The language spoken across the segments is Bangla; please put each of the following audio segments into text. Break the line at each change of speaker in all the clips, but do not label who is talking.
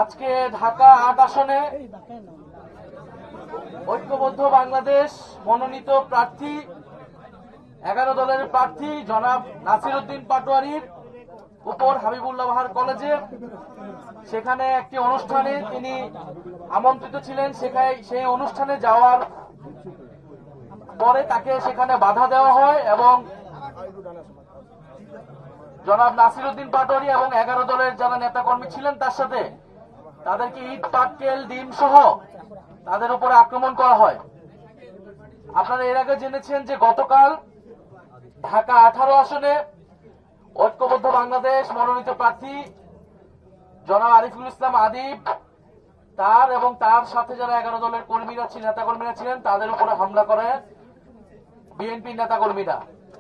আজকে ঢাকা ৮ আসনে ঐক্যবদ্ধ বাংলাদেশ মনোনীত প্রার্থী 11 দলের প্রার্থী জনাব নাসির উদ্দিন পাটোয়ারীর উপর হাবিবুল্লাহ বাহার কলেজে সেখানে একটি অনুষ্ঠানে তিনি আমন্ত্রিত ছিলেন। সেই অনুষ্ঠানে যাওয়ার পরে তাকে সেখানে বাধা দেওয়া হয় এবং জনাব নাসির উদ্দিন পাটোয়ারী এবং 11 দলের যারা নেতাকর্মী ছিলেন তার সাথে তাদেরকে ইট পাটকেল ডিম সহ তাদের উপরে আক্রমণ করা হয়। আপনারা এর আগে জেনেছেন যে গতকাল ঢাকা 18 আসনে ঐক্যবদ্ধ বাংলাদেশ মনোনীত প্রার্থী জনাব আরিফুল ইসলাম আদিব তার এবং তার সাথে যারা 11 দলের কর্মীরা ছিলেন নেতাকর্মীরা ছিলেন তাদের উপরে হামলা করে বিএনপির নেতাকর্মীরা।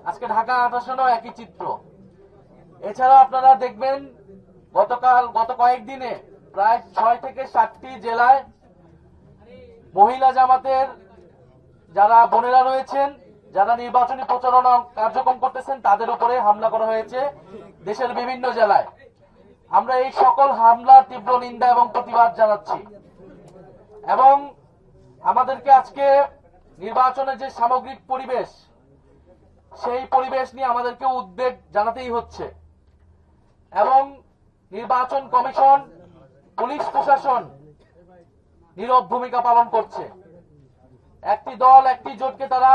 আজকে ঢাকা 8 আসনেও একই চিত্র। এছাড়া আপনারা দেখবেন গত কয়েকদিনে প্রায় 6 থেকে 7টি জেলায় মহিলা জামাতের যারা বোনেরা রয়েছেন যারা নির্বাচনী প্রচারণা কার্যক্রম করতেছেন তাদের উপরে হামলা করা হয়েছে দেশের বিভিন্ন জেলায়। আমরা এই সকল হামলার তীব্র নিন্দা এবং প্রতিবাদ জানাচ্ছি এবং আমাদেরকে আজকে নির্বাচনের যে সামগ্রিক পরিবেশ সেই পরিবেশ নিয়ে আমাদেরকে উদ্বেগ জানাতেই হচ্ছে এবং নির্বাচন কমিশন পুলিশ প্রশাসন নীরব ভূমিকা পালন করছে। একটি দল একটি জোটকে তারা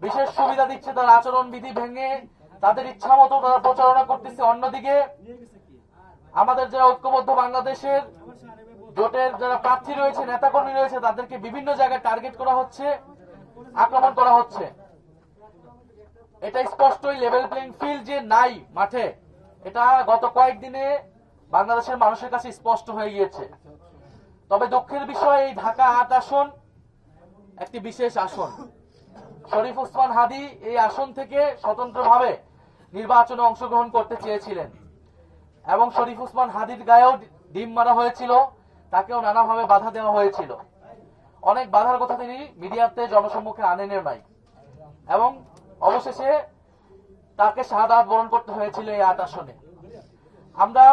বিশেষ সুবিধা দিচ্ছে, তার আচরণ বিধি ভেঙে তাদের ইচ্ছা মতো তারা প্রচারণা করতেছে। অন্যদিকে আমাদের যারা ঐক্যবদ্ধ বাংলাদেশের জোটের যারা প্রার্থী রয়েছে নেতাকর্মী রয়েছে তাদেরকে বিভিন্ন জায়গায় টার্গেট করা হচ্ছে, আক্রমণ করা হচ্ছে। এটা স্পষ্টই লেভেল প্লেইং ফিল্ড যে নাই মাঠে, এটা গত কয়েকদিনে বাংলাদেশের মানুষের কাছে স্পষ্ট হয়ে গিয়েছে। তবে দুঃখের বিষয় এই ঢাকা 8 আসন একটি বিশেষ আসন। শরীফ ওসমান হাদী এই আসন থেকে স্বতন্ত্রভাবে নির্বাচনে অংশগ্রহণ করতে চেয়েছিলেন এবং শরীফ ওসমান হাদীর গায়েও ডিম মারা হয়েছিল, তাকেও নানাভাবে বাধা দেওয়া হয়েছিল। অনেক বাধার কথা তিনি মিডিয়াতে জনসম্মুখে আনেনও নাই এবং অবশেষে তাকে শাহাদাত বরণ করতে হয়েছিল এই 8 আসনে। আমরা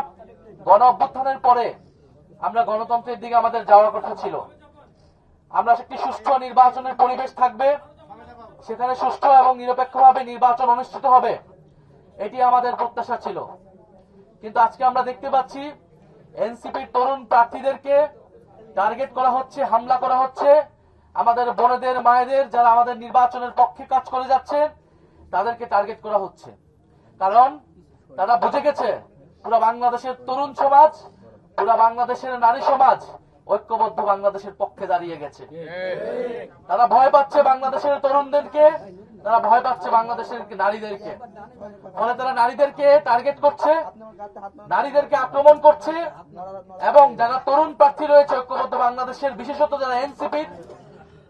গণ অভ্যুত্থানের পরে আমরা গণতন্ত্রের দিকে আমাদের যাওয়ার কথা ছিল। আমরা একটি সুষ্ঠু নির্বাচনের পরিবেশ থাকবে, সেখানে সুষ্ঠু এবং নিরপেক্ষভাবে নির্বাচন অনুষ্ঠিত হবে, এটি আমাদের প্রত্যাশা ছিল। কিন্তু আজকে আমরা দেখতে পাচ্ছি এনসিপির তরুণ প্রার্থীদেরকে টার্গেট করা হচ্ছে, হামলা করা হচ্ছে। আমাদের বোনেদের মায়েদের যারা আমাদের নির্বাচনের পক্ষে কাজ করে যাচ্ছে তাদেরকে টার্গেট করা হচ্ছে, কারণ তারা বুঝে গেছে পুরো বাংলাদেশের তরুণ সমাজ, পুরো বাংলাদেশের নারী সমাজ ঐক্যবদ্ধ বাংলাদেশের পক্ষে দাঁড়িয়ে গেছে। তারা ভয় পাচ্ছে বাংলাদেশের তরুণদেরকে, তারা ভয় পাচ্ছে বাংলাদেশের নারীদেরকে। ফলে তারা নারীদেরকে টার্গেট করছে, নারীদেরকে আক্রমণ করছে এবং যারা তরুণ প্রার্থী রয়েছে ঐক্যবদ্ধ বাংলাদেশের, বিশেষত যারা এনসিপির,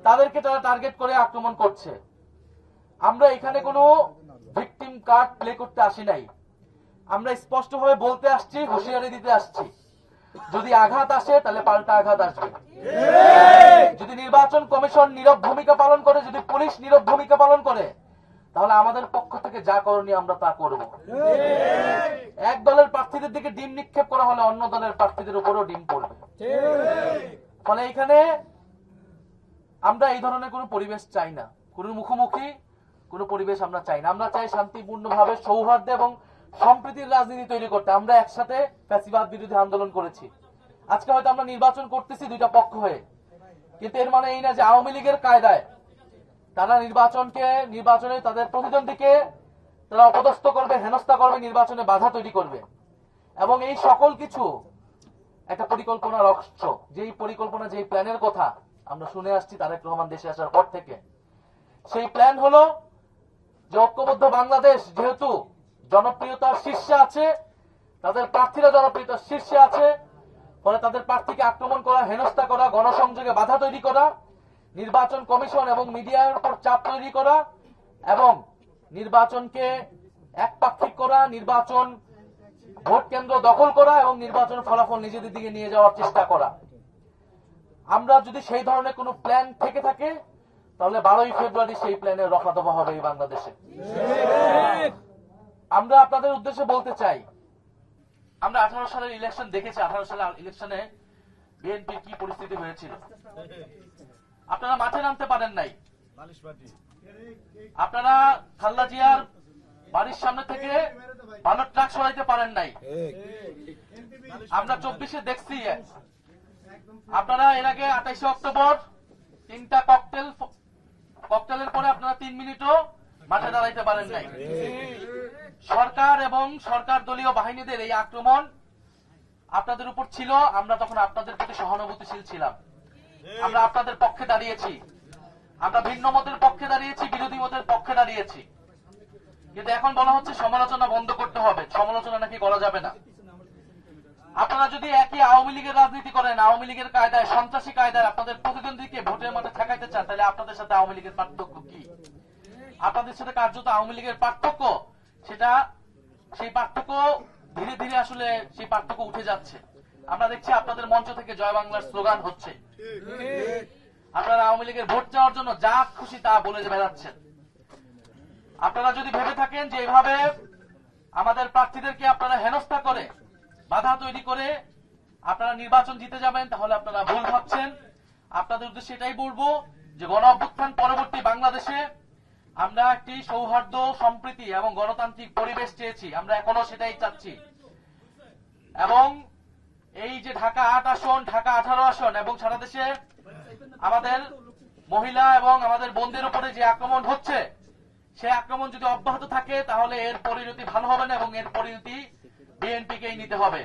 তাদেরকে তারা টার্গেট করে আক্রমণ করছে। আমরা এখানে কোনো ভিকটিম কার্ড প্লে করতে আসি নাই। আমরা স্পষ্টভাবে বলতে আসছি, হুঁশিয়ারি দিতে আসছি, যদি আঘাত আসে তাহলে পাল্টা আঘাত আসবে। যদি নির্বাচন কমিশন নীরব ভূমিকা পালন করে, যদি পুলিশ নীরব ভূমিকা পালন করে, তাহলে আমাদের পক্ষ থেকে যা করণীয় আমরা তা করব। এক দলের প্রার্থীদের দিকে ডিম নিক্ষেপ করা হলে অন্য দলের প্রার্থীদের উপরও ডিম পড়বে। ফলে এখানে আমরা এই ধরনের কোনো পরিবেশ চাই না, কোনো মুখোমুখি কোনো পরিবেশ আমরা চাই না। আমরা চাই শান্তিপূর্ণভাবে সৌহার্দ্য এবং সম্প্রীতির রাজনীতি তৈরি করতে। আমরা একসাথে ফ্যাসিবাদ বিরোধী আন্দোলন করেছি। আজকে হয়তো আমরা নির্বাচন করতেছি দুইটা পক্ষ হয়ে, কিন্তু এর মানে এই না যে আওয়ামী লীগের কায়দায় তারা নির্বাচনে তাদের প্রতিদ্বন্দ্বীকে তারা অপদস্থ করবে, হেনস্থা করবে, নির্বাচনে বাধা তৈরি করবে। এবং এই সকল কিছু একটা পরিকল্পনার অংশ, যেই পরিকল্পনা, যেই প্ল্যানের কথা আমরা শুনে আসছি তারেক রহমান দেশে আসার পর থেকে। সেই প্ল্যান হলো যে ঐক্যবদ্ধ বাংলাদেশ যেহেতু জনপ্রিয়তার শীর্ষে আছে, তাদের প্রার্থীরা জনপ্রিয়তার শীর্ষে আছে, ফলে তাদের প্রার্থীকে আক্রমণ করা, হেনস্থা করা, গণসংযোগে বাধা তৈরি করা, নির্বাচন কমিশন এবং মিডিয়ার উপর চাপ তৈরি করা এবং নির্বাচনকে একপাক্ষিক করা, নির্বাচন ভোট কেন্দ্র দখল করা এবং নির্বাচন ফলাফল নিজেদের দিকে নিয়ে যাওয়ার চেষ্টা করা। আমরা যদি সেই ধরনের কোনো প্ল্যান থেকে থাকে তাহলে 12ই ফেব্রুয়ারি সেই প্ল্যানের রফাদফা হবে এই বাংলাদেশে। আমরা আপনাদের উদ্দেশ্যে বলতে চাই, আমরা 18 সালের ইলেকশন দেখেছি। 18 সালের ইলেকশনে বিএনপির কি পরিস্থিতি হয়েছিল। আপনারা মাঠে নামতে পারেন নাই। আপনারা খালেদা জিয়ার বাড়ির সামনে থেকে ব্যালট ট্রাক সরাইতে পারেন নাই। আমরা 24-এ দেখছি। আপনারা এর আগে 28 অক্টোবর 3টা ককটেলের পরে আপনারা 3 মিনিটও মাঠে দাঁড়াইতে পারেন নাই। সরকার এবং সরকার দলীয় বাহিনীদের এই আক্রমণ আপনাদের উপর ছিল। আমরা তখন আপনাদের প্রতি সহানুভূতিশীল ছিলাম। আমরা আপনাদের পক্ষে দাঁড়িয়েছি। আমরা ভিন্ন মতের পক্ষে দাঁড়িয়েছি, বিরোধী মতের পক্ষে দাঁড়িয়েছি। কিন্তু এখন বলা হচ্ছে সমালোচনা বন্ধ করতে হবে, সমালোচনা নাকি করা যাবে না। আপনারা যদি একই আওয়ামী লীগের রাজনীতি করেন, আওয়ামী লীগের কায়দায়, সন্ত্রাসী কায়দায় আপনাদের প্রতিদ্বন্দ্বীকে ভোটের মাঠে ঠেকাইতে চান, তাহলে আপনাদের সাথে আওয়ামী লীগের পার্থক্য কি? আপনাদের সাথে কার্যত আওয়ামী লীগের পার্থক্য, সেই পার্থক্য ধীরে ধীরে আসলে সেই পার্থক্য উঠে যাচ্ছে। আমরা দেখছি আপনাদের মঞ্চ থেকে জয় বাংলার স্লোগান হচ্ছে। আপনারা আওয়ামী লীগের ভোট চাওয়ার জন্য যা খুশি তা বলে বেড়াচ্ছেন। আপনারা যদি ভেবে থাকেন যে এভাবে আমাদের প্রার্থীদেরকে আপনারা হেনস্থা করে, বাধা তৈরি করে আপনারা নির্বাচন জিতে যাবেন, তাহলে আপনারা ভুল ভাবছেন। আপনাদের উদ্দেশ্যে এটাই বলবো যে গণ অভ্যুত্থান পরবর্তী বাংলাদেশে আমরা একটি সৌহার্দ্য, সম্প্রীতি এবং গণতান্ত্রিক পরিবেশ চেয়েছি। আমরা এখনো সেটাই চাচ্ছি। এবং এই যে ঢাকা 8 আসন, ঢাকা 18 আসন এবং সারা দেশে আমাদের মহিলা এবং আমাদের বোনদের উপরে যে আক্রমণ হচ্ছে, সে আক্রমণ যদি অব্যাহত থাকে তাহলে এর পরিণতি ভালো হবে না এবং এর পরিণতি বিএনপিকেই নিতে হবে।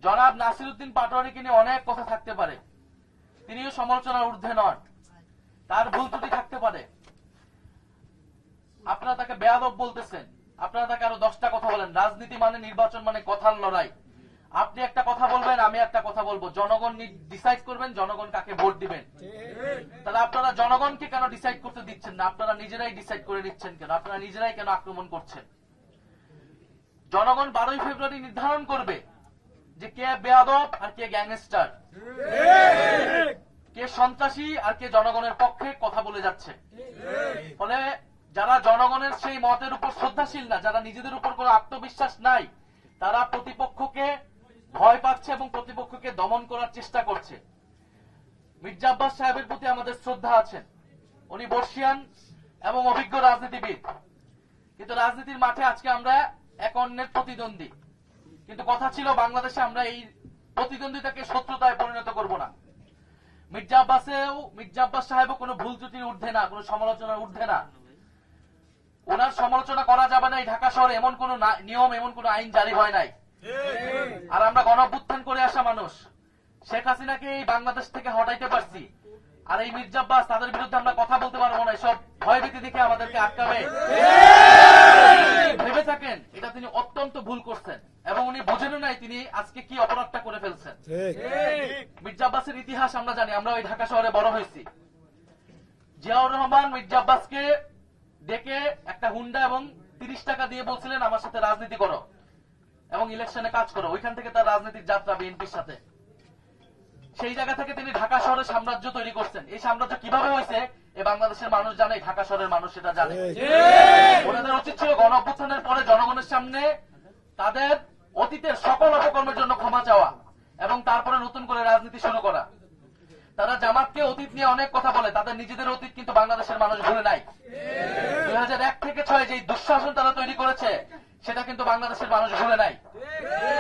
জনাব নাসিরউদ্দিন পাটোয়ারীকে নিয়ে অনেক কথা থাকতে পারে, তিনিও সমালোচনার ঊর্ধ্বে নন, তার ভুল ত্রুটি থাকতে পারে। আপনারা তাকে বেয়াদব বলতেছেন, আপনারা তাকে আরো 10টা কথা বলেন। রাজনীতি মানে, নির্বাচন মানে কথার লড়াই। আপনি একটা কথা বলবেন, আমি একটা কথা বলবো, জনগণ ডিসাইড করবেন জনগণ কাকে ভোট দিবেন। তাহলে আপনারা জনগণকে কেন ডিসাইড করতে দিচ্ছেন না? আপনারা নিজেরাই ডিসাইড করে নিচ্ছেন কেন? আপনারা নিজেরাই কেন আক্রমণ করছেন? জনগণ 12ই ফেব্রুয়ারি নির্ধারণ করবে যে কে বেয়াদব আর কে গ্যাংস্টার, কে সন্ত্রাসী আর কে জনগণের পক্ষে কথা বলে যাচ্ছে। ফলে যারা জনগণের সেই মতের উপর শ্রদ্ধাশীল না, যারা নিজেদের উপর কোনো আত্মবিশ্বাস নাই, তারা প্রতিপক্ষকে ভয় পাচ্ছে এবং প্রতিপক্ষকে দমন করার চেষ্টা করছে। মির্জা আব্বাস সাহেবের প্রতি আমাদের শ্রদ্ধা আছেন। উনি বর্ষিয়ান এবং অভিজ্ঞ রাজনীতিবিদ। কিন্তু রাজনীতির মাঠে আজকে আমরা এক অন্যের প্রতিদ্বন্দ্বী। কিন্তু কথা ছিল বাংলাদেশে আমরা এই প্রতিদ্বন্দ্বিতাকে শত্রুতায় পরিণত করব না। মির্জা আব্বাস সাহেবও কোনো ভুল ত্রুটির ঊর্ধ্বে না, কোনো সমালোচনার ঊর্ধ্বে না। ওনার সমালোচনা করা যাবে না, এই ঢাকা শহরে এমন কোন নিয়ম, এমন কোন আইন জারি হয় নাই। আর আমরা গণ অভ্যুত্থান করে আসা মানুষ, শেখ হাসিনাকে এই বাংলাদেশ থেকে হটাইতে পারছি। আর এই মির্জা আব্বাস, তাদের বিরুদ্ধে আমরা কথা বলতে পারবো না। এসব ভয়ভীতি দেখে আমাদেরকে আটকাবে ভেবে থাকেন, এটা তিনি অত্যন্ত ভুল করছেন এবং উনি বুঝেন নাই তিনি আজকে কি অপরাধটা করে ফেলছেন। মির্জা আব্বাসের ইতিহাস আমরা জানি, আমরা ওই ঢাকা শহরে বড় হয়েছি। জিয়াউর রহমান মির্জা আব্বাসকে ডেকে একটা হুন্ডা এবং 30 টাকা দিয়ে বলছিলেন আমার সাথে রাজনীতি করো এবং ইলেকশনে কাজ করো। ওইখান থেকে তার রাজনৈতিক যাত্রা বিএনপির সাথে। সেই জায়গা থেকে তিনি ঢাকা শহরে সাম্রাজ্য তৈরি করছেন। এই সাম্রাজ্য কিভাবে হয়েছে এই বাংলাদেশের মানুষ জানে, ঢাকা শহরের মানুষ সেটা জানে। ওনাদের উচিত ছিল গণ অভ্যুত্থানের পরে জনগণের সামনে তাদের অতীতের সকল অপকর্মের জন্য ক্ষমা চাওয়া এবং তারপরে নতুন করে রাজনীতি শুরু করা। তারা জামাতকে অতীত নিয়ে অনেক কথা বলে, তাদের নিজেদের অতীত কিন্তু বাংলাদেশের মানুষ ভুলে নাই। 2001 থেকে 6 যে দুঃশাসন তারা তৈরি করেছে সেটা কিন্তু বাংলাদেশের মানুষ ভুলে নাই।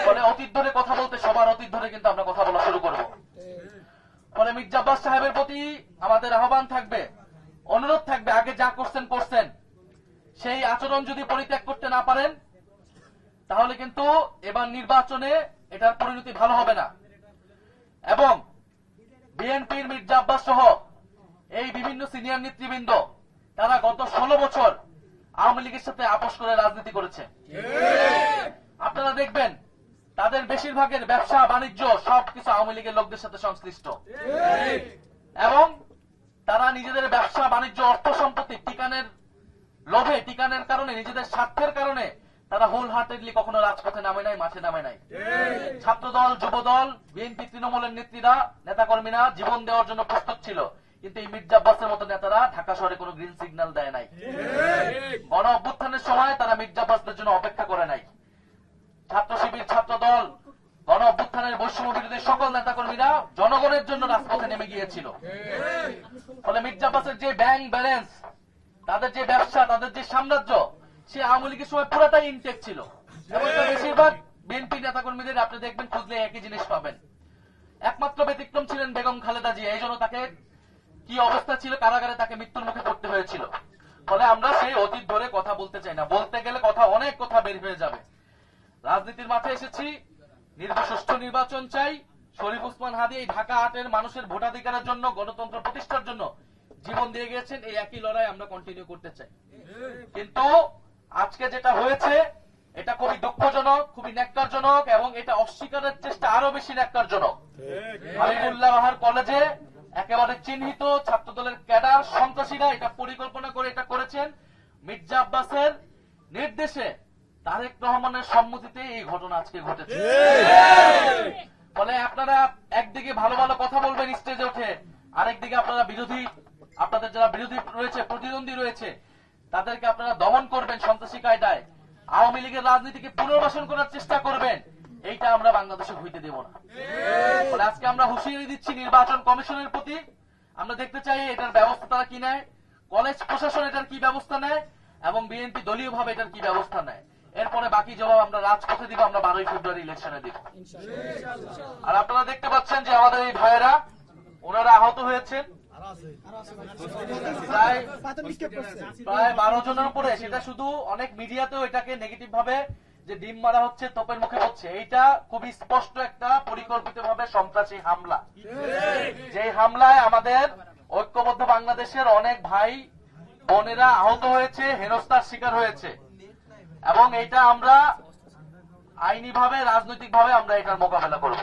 ফলে অতীত ধরে কথা বলতে সবার অতীত ধরে কিন্তু আমরা কথা বলা শুরু করব। ফলে মির্জা আব্বাস সাহেবের প্রতি আমাদের আহ্বান থাকবে, অনুরোধ থাকবে, আগে যা করছেন সেই আচরণ যদি পরিত্যাগ করতে না পারেন তাহলে কিন্তু এবার নির্বাচনে এটার পরিণতি ভালো হবে না। এবং বিএনপির মির্জা আব্বাস সহ এই বিভিন্ন সিনিয়র নেতৃবৃন্দ তারা গত 16 বছর আওয়ামী লীগের সাথে আপোষ করে রাজনীতি করেছে। আপনারা দেখবেন তাদের বেশিরভাগের ব্যবসা বাণিজ্য সবকিছু আওয়ামী লীগের লোকদের সাথে সংশ্লিষ্ট এবং তারা নিজেদের ব্যবসা বাণিজ্য, অর্থ সম্পত্তি টিকানের লোভে, টিকানের কারণে, নিজেদের স্বার্থের কারণে তারা হোল হার্টেডলি কখনো রাজপথে নামে নাই, মাঠে নামে নাই। ছাত্রদল, যুবদল, বিএনপি, তৃণমূলের নেত্রীরা, নেতাকর্মীরা জীবন দেওয়ার জন্য প্রস্তুত ছিল, কিন্তু এই মির্জা আব্বাসের মতো নেতারা ঢাকা শহরে কোনো গ্রিন সিগন্যাল দেয় নাই। গণ অভ্যুত্থানের সময় তারা মির্জা আব্বাসদের জন্য অপেক্ষা করে নাই। ছাত্র শিবির, ছাত্র দল, গণ অভ্যুত্থানের বৈষম্য বিরোধী সকল নেতাকর্মীরা জনগণের জন্য রাজপথে নেমে গিয়েছিল। ফলে মির্জা আব্বাসের যে ব্যাংক ব্যালেন্স, তাদের যে ব্যবসা, তাদের যে সাম্রাজ্য, সে আওয়ামী লীগের সময় পুরোটাই ইনটেক ছিল। এবং বেশিরভাগ বিএনপি নেতাকর্মীদের আপনি দেখবেন খুঁজলে একই জিনিস পাবেন। একমাত্র ব্যতিক্রম ছিলেন বেগম খালেদা জিয়া। এই জন্য তাকে কি অবস্থা ছিল, কারাগারে তাকে মৃত্যুর মুখে পড়তে হয়েছিল। ফলে আমরা সেই অতীত ধরে কথা বলতে চাই না, বলতে গেলে অনেক কথা বের হয়ে যাবে। রাজনীতির মাঠে এসেছি, সুষ্ঠু নির্বাচন চাই। শরীফ ওসমান হাদী এই ঢাকা ৮-এর মানুষের ভোটাধিকারের জন্য, গণতন্ত্র প্রতিষ্ঠার জন্য জীবন দিয়ে গিয়েছেন। এই একই লড়াই আমরা কন্টিনিউ করতে চাই। কিন্তু আজকে যেটা হয়েছে এটা খুবই দুঃখজনক, খুবই ন্যাক্কারজনক, এবং এটা অস্বীকারের চেষ্টা আরো বেশি ন্যাক্কারজনক। হাবিবুল্লাহ বাহার কলেজে একেবারে চিহ্নিত ছাত্রদলের ক্যাডার সন্ত্রাসীরা এটা পরিকল্পনা করে এটা করেছেন। মির্জা আব্বাসের নির্দেশে, তারেক রহমানের সম্মতিতে এই ঘটনা আজকে ঘটেছে। ফলে আপনারা একদিকে ভালো ভালো কথা বলবেন স্টেজে উঠে, আরেকদিকে আপনারা আপনাদের যারা বিরোধী রয়েছে, প্রতিদ্বন্দ্বী রয়েছে, তাদেরকে আপনারা দমন করবেন সন্ত্রাসী কায়দায়। আওয়ামী লীগের রাজনীতিকে পুনর্বাসন করার চেষ্টা করবেন। এইটা আমরা বাংলাদেশে হইতে দেব না। ফলে আজকে আমরা হুঁশিয়ারি দিচ্ছি নির্বাচন কমিশনের প্রতি। আমরা দেখতে চাই এটার ব্যবস্থা তারা কি নেয়, কলেজ প্রশাসন এটার কি ব্যবস্থা নেয়, এবং বিএনপি দলীয় ভাবে এটার কি ব্যবস্থা নেয়। এরপরে বাকি জবাব আমরা রাজপথে দিব, আমরা 12ই ফেব্রুয়ারি ইলেকশনে দিব। আর আপনারা দেখতে পাচ্ছেন যে আমাদের এই ভাইয়েরা, ওনারা আহত হয়েছেন প্রায় 12 জনের উপরে। সেটা শুধু অনেক মিডিয়াতেও এটাকে নেগেটিভ ভাবে যে ডিম মারা হচ্ছে, তোপের মুখে হচ্ছে। এইটা খুবই স্পষ্ট একটা পরিকল্পিত ভাবে সন্ত্রাসী হামলা। যে হামলায় আমাদের ঐক্যবদ্ধ বাংলাদেশের অনেক ভাই বোনেরা আহত হয়েছে, হেনস্থার শিকার হয়েছে, এবং এটা আমরা আইনি ভাবে, রাজনৈতিক ভাবে আমরা এটার মোকাবেলা করব।